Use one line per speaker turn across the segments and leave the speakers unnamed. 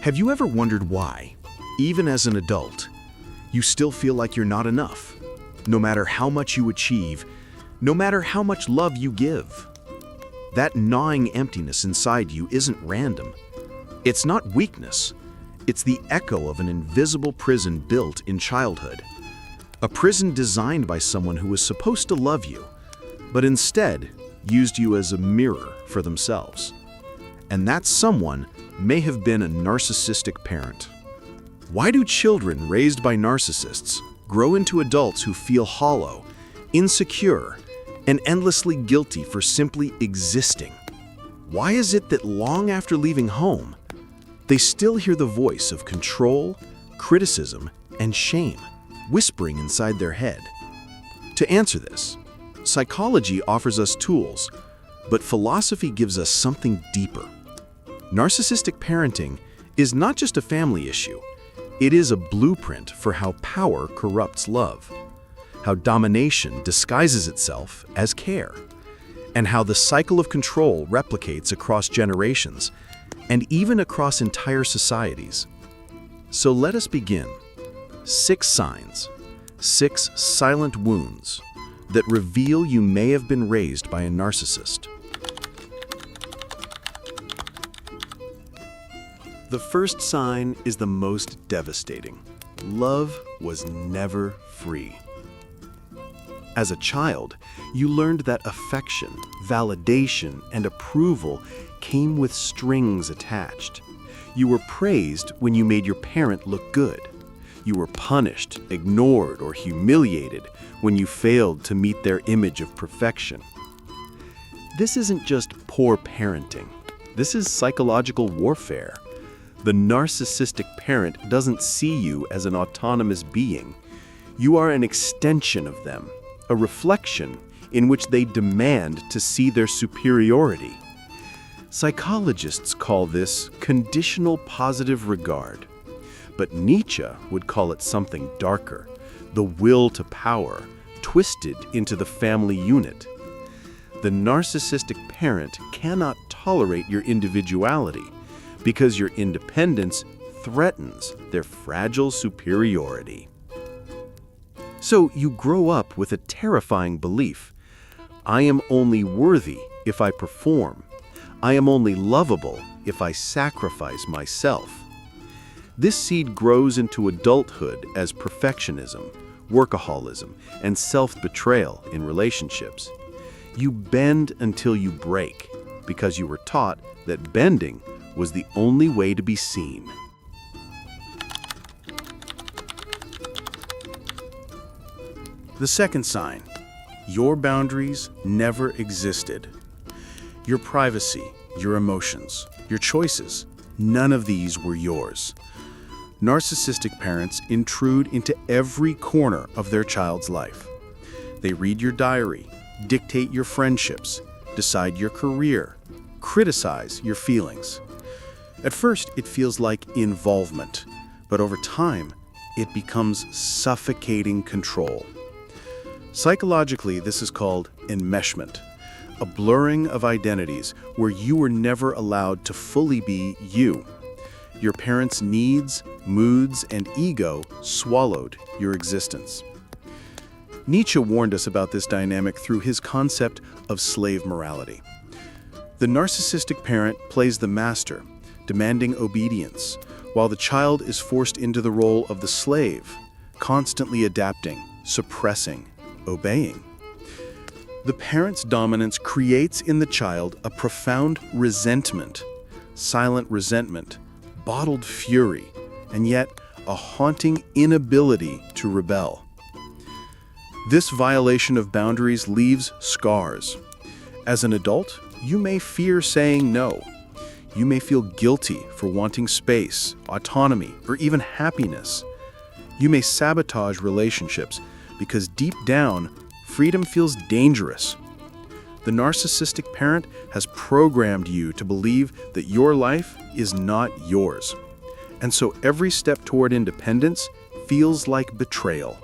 Have you ever wondered why, even as an adult, you still feel like you're not enough? No matter how much you achieve, no matter how much love you give. That gnawing emptiness inside you isn't random. It's not weakness. It's the echo of an invisible prison built in childhood. A prison designed by someone who was supposed to love you, but instead used you as a mirror for themselves. And that someone may have been a narcissistic parent. Why do children raised by narcissists grow into adults who feel hollow, insecure, and endlessly guilty for simply existing? Why is it that long after leaving home, they still hear the voice of control, criticism, and shame whispering inside their head? To answer this, psychology offers us tools, but philosophy gives us something deeper. Narcissistic parenting is not just a family issue. It is a blueprint for how power corrupts love, how domination disguises itself as care, and how the cycle of control replicates across generations and even across entire societies. So let us begin. 6 signs, 6 silent wounds that reveal you may have been raised by a narcissist. The first sign is the most devastating. Love was never free. As a child, you learned that affection, validation, and approval came with strings attached. You were praised when you made your parent look good. You were punished, ignored, or humiliated when you failed to meet their image of perfection. This isn't just poor parenting. This is psychological warfare. The narcissistic parent doesn't see you as an autonomous being. You are an extension of them, a reflection in which they demand to see their superiority. Psychologists call this conditional positive regard, but Nietzsche would call it something darker, the will to power, twisted into the family unit. The narcissistic parent cannot tolerate your individuality, because your independence threatens their fragile superiority. So you grow up with a terrifying belief: I am only worthy if I perform. I am only lovable if I sacrifice myself. This seed grows into adulthood as perfectionism, workaholism, and self-betrayal in relationships. You bend until you break, because you were taught that bending was the only way to be seen. The second sign: your boundaries never existed. Your privacy, your emotions, your choices, none of these were yours. Narcissistic parents intrude into every corner of their child's life. They read your diary, dictate your friendships, decide your career, criticize your feelings. At first, it feels like involvement, but over time, it becomes suffocating control. Psychologically, this is called enmeshment, a blurring of identities where you were never allowed to fully be you. Your parents' needs, moods, and ego swallowed your existence. Nietzsche warned us about this dynamic through his concept of slave morality. The narcissistic parent plays the master, demanding obedience, while the child is forced into the role of the slave, constantly adapting, suppressing, obeying. The parent's dominance creates in the child a profound resentment, silent resentment, bottled fury, and yet a haunting inability to rebel. This violation of boundaries leaves scars. As an adult, you may fear saying no. You may feel guilty for wanting space, autonomy, or even happiness. You may sabotage relationships because deep down, freedom feels dangerous. The narcissistic parent has programmed you to believe that your life is not yours. And so every step toward independence feels like betrayal.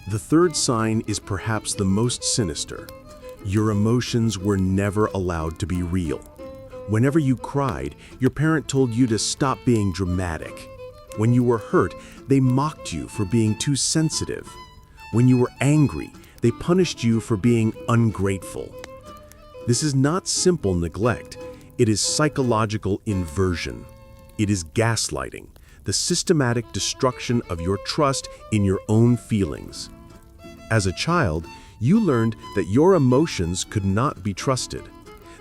The third sign is perhaps the most sinister. Your emotions were never allowed to be real.
Whenever you cried, your parent told you to stop being dramatic. When you were hurt, they mocked you for being too sensitive. When you were angry, they punished you for being ungrateful. This is not simple neglect. It is psychological inversion. It is gaslighting, the systematic destruction of your trust in your own feelings. As a child, you learned that your emotions could not be trusted,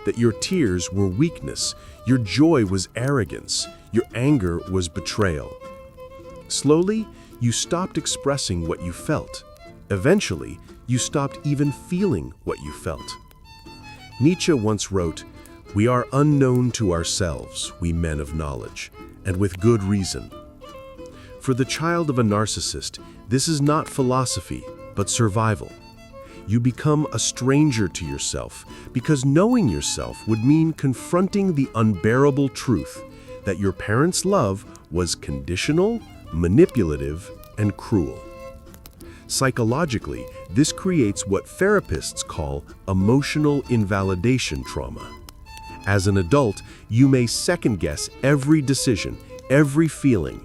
that your tears were weakness, your joy was arrogance, your anger was betrayal. Slowly, you stopped expressing what you felt. Eventually, you stopped even feeling what you felt. Nietzsche once wrote, "We are unknown to ourselves, we men of knowledge, and with good reason." For the child of a narcissist, this is not philosophy, but survival. You become a stranger to yourself because knowing yourself would mean confronting the unbearable truth that your parents' love was conditional, manipulative, and cruel. Psychologically, this creates what therapists call emotional invalidation trauma. As an adult, you may second-guess every decision, every feeling.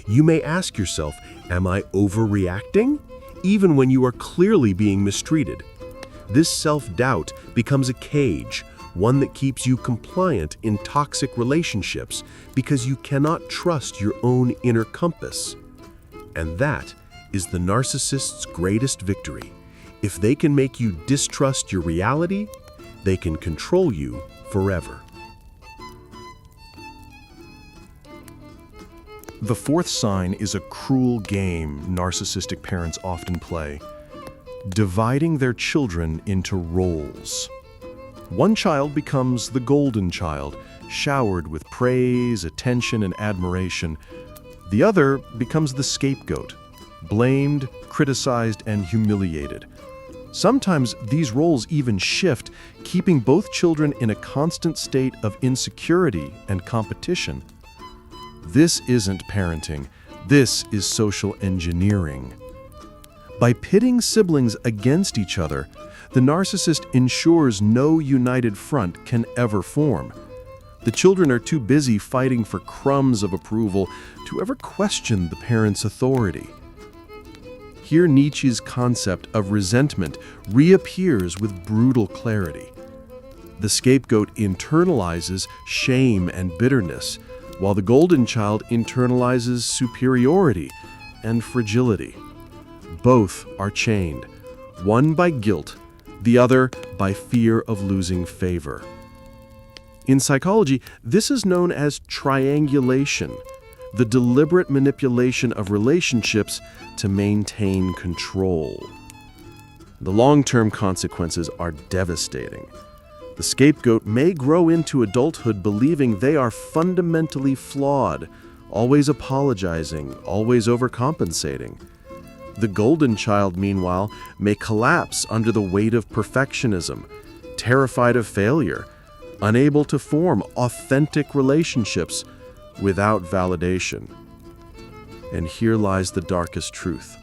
You may ask yourself, am I overreacting? Even when you are clearly being mistreated. This self-doubt becomes a cage, one that keeps you compliant in toxic relationships because you cannot trust your own inner compass. And that is the narcissist's greatest victory. If they can make you distrust your reality, they can control you forever.
The fourth sign is a cruel game narcissistic parents often play, dividing their children into roles. One child becomes the golden child, showered with praise, attention, and admiration. The other becomes the scapegoat, blamed, criticized, and humiliated. Sometimes these roles even shift, keeping both children in a constant state of insecurity and competition. This isn't parenting. This is social engineering. By pitting siblings against each other, the narcissist ensures no united front can ever form. The children are too busy fighting for crumbs of approval to ever question the parent's authority. Here, Nietzsche's concept of resentment reappears with brutal clarity. The scapegoat internalizes shame and bitterness, while the golden child internalizes superiority and fragility. Both are chained, one by guilt, the other by fear of losing favor. In psychology, this is known as triangulation, the deliberate manipulation of relationships to maintain control. The long-term consequences are devastating. The scapegoat may grow into adulthood believing they are fundamentally flawed, always apologizing, always overcompensating. The golden child, meanwhile, may collapse under the weight of perfectionism, terrified of failure, unable to form authentic relationships without validation. And here lies the darkest truth.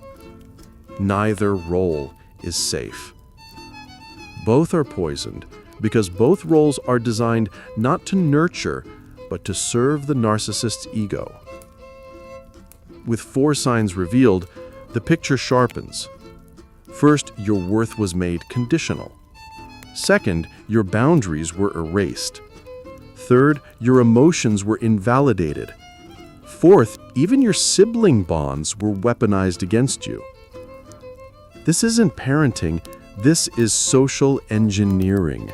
Neither role is safe. Both are poisoned because both roles are designed not to nurture, but to serve the narcissist's ego. With 4 signs revealed, the picture sharpens. First, your worth was made conditional. Second, your boundaries were erased. Third, your emotions were invalidated. Fourth, even your sibling bonds were weaponized against you. This isn't parenting, this is social engineering.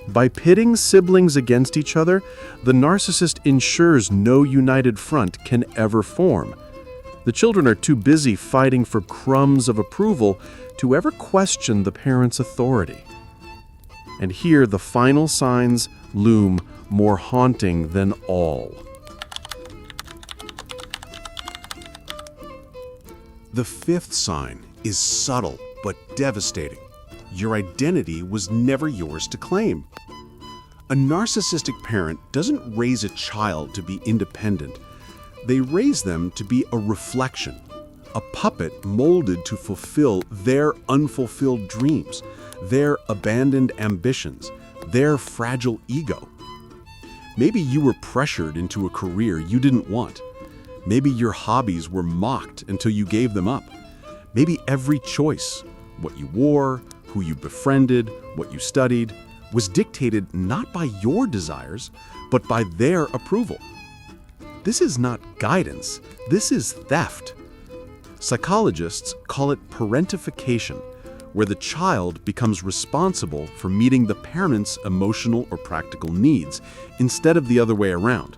By pitting siblings against each other, the narcissist ensures no united front can ever form. The children are too busy fighting for crumbs of approval to ever question the parent's authority. And here the final signs loom more haunting than all.
The 5th sign is subtle but devastating. Your identity was never yours to claim. A narcissistic parent doesn't raise a child to be independent. They raise them to be a reflection, a puppet molded to fulfill their unfulfilled dreams, their abandoned ambitions, their fragile ego. Maybe you were pressured into a career you didn't want. Maybe your hobbies were mocked until you gave them up. Maybe every choice, what you wore, who you befriended, what you studied, was dictated not by your desires, but by their approval. This is not guidance, this is theft. Psychologists call it parentification, where the child becomes responsible for meeting the parent's emotional or practical needs instead of the other way around.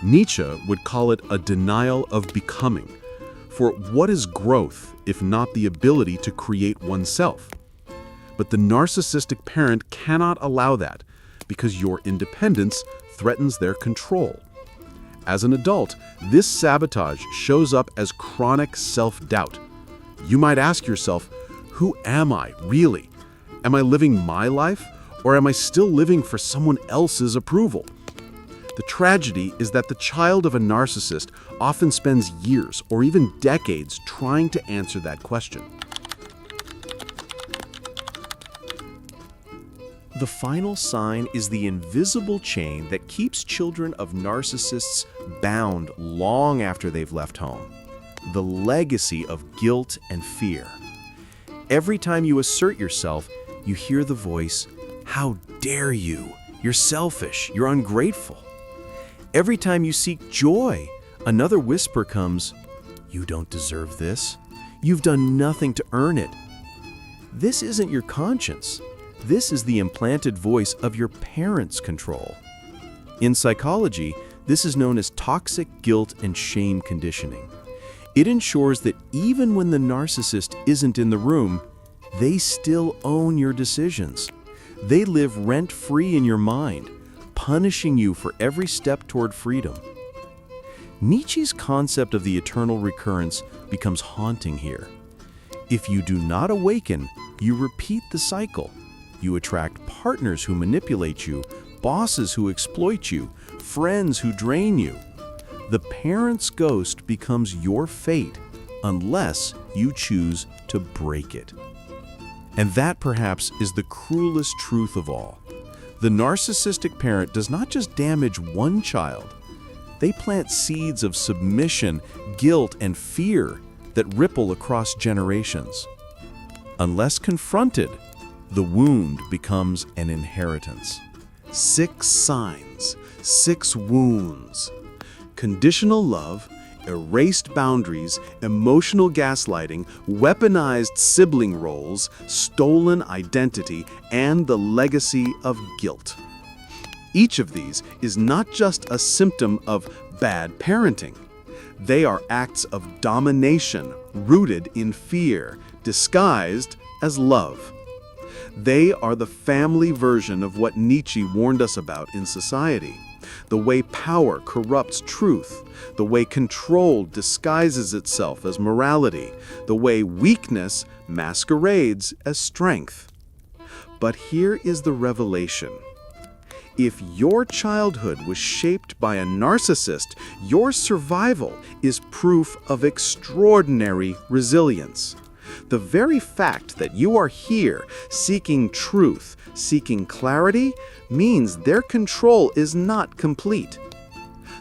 Nietzsche would call it a denial of becoming, for what is growth if not the ability to create oneself? But the narcissistic parent cannot allow that because your independence threatens their control. As an adult, this sabotage shows up as chronic self-doubt. You might ask yourself, who am I, really? Am I living my life, or am I still living for someone else's approval? The tragedy is that the child of a narcissist often spends years or even decades trying to answer that question.
The final sign is the invisible chain that keeps children of narcissists bound long after they've left home. The legacy of guilt and fear. Every time you assert yourself, you hear the voice, "How dare you? You're selfish, you're ungrateful." Every time you seek joy, another whisper comes, "You don't deserve this. You've done nothing to earn it." This isn't your conscience. This is the implanted voice of your parents' control. In psychology, this is known as toxic guilt and shame conditioning. It ensures that even when the narcissist isn't in the room, they still own your decisions. They live rent-free in your mind, punishing you for every step toward freedom. Nietzsche's concept of the eternal recurrence becomes haunting here. If you do not awaken, you repeat the cycle. You attract partners who manipulate you, bosses who exploit you, friends who drain you. The parent's ghost becomes your fate unless you choose to break it. And that perhaps is the cruelest truth of all. The narcissistic parent does not just damage one child. They plant seeds of submission, guilt, and fear that ripple across generations. Unless confronted, the wound becomes an inheritance.
6 signs, 6 wounds. Conditional love, erased boundaries, emotional gaslighting, weaponized sibling roles, stolen identity, and the legacy of guilt. Each of these is not just a symptom of bad parenting. They are acts of domination rooted in fear, disguised as love. They are the family version of what Nietzsche warned us about in society. The way power corrupts truth, the way control disguises itself as morality, the way weakness masquerades as strength. But here is the revelation. If your childhood was shaped by a narcissist, your survival is proof of extraordinary resilience. The very fact that you are here seeking truth, seeking clarity, means their control is not complete.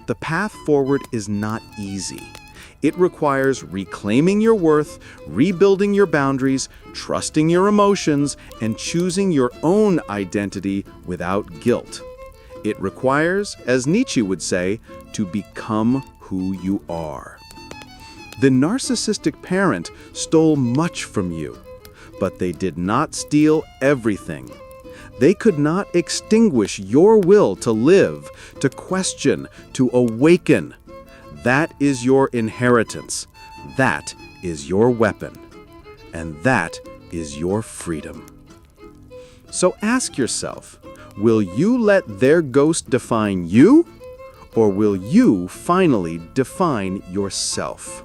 The path forward is not easy. It requires reclaiming your worth, rebuilding your boundaries, trusting your emotions, and choosing your own identity without guilt. It requires, as Nietzsche would say, to become who you are. The narcissistic parent stole much from you, but they did not steal everything. They could not extinguish your will to live, to question, to awaken. That is your inheritance. That is your weapon. And that is your freedom. So ask yourself, will you let their ghost define you, or will you finally define yourself?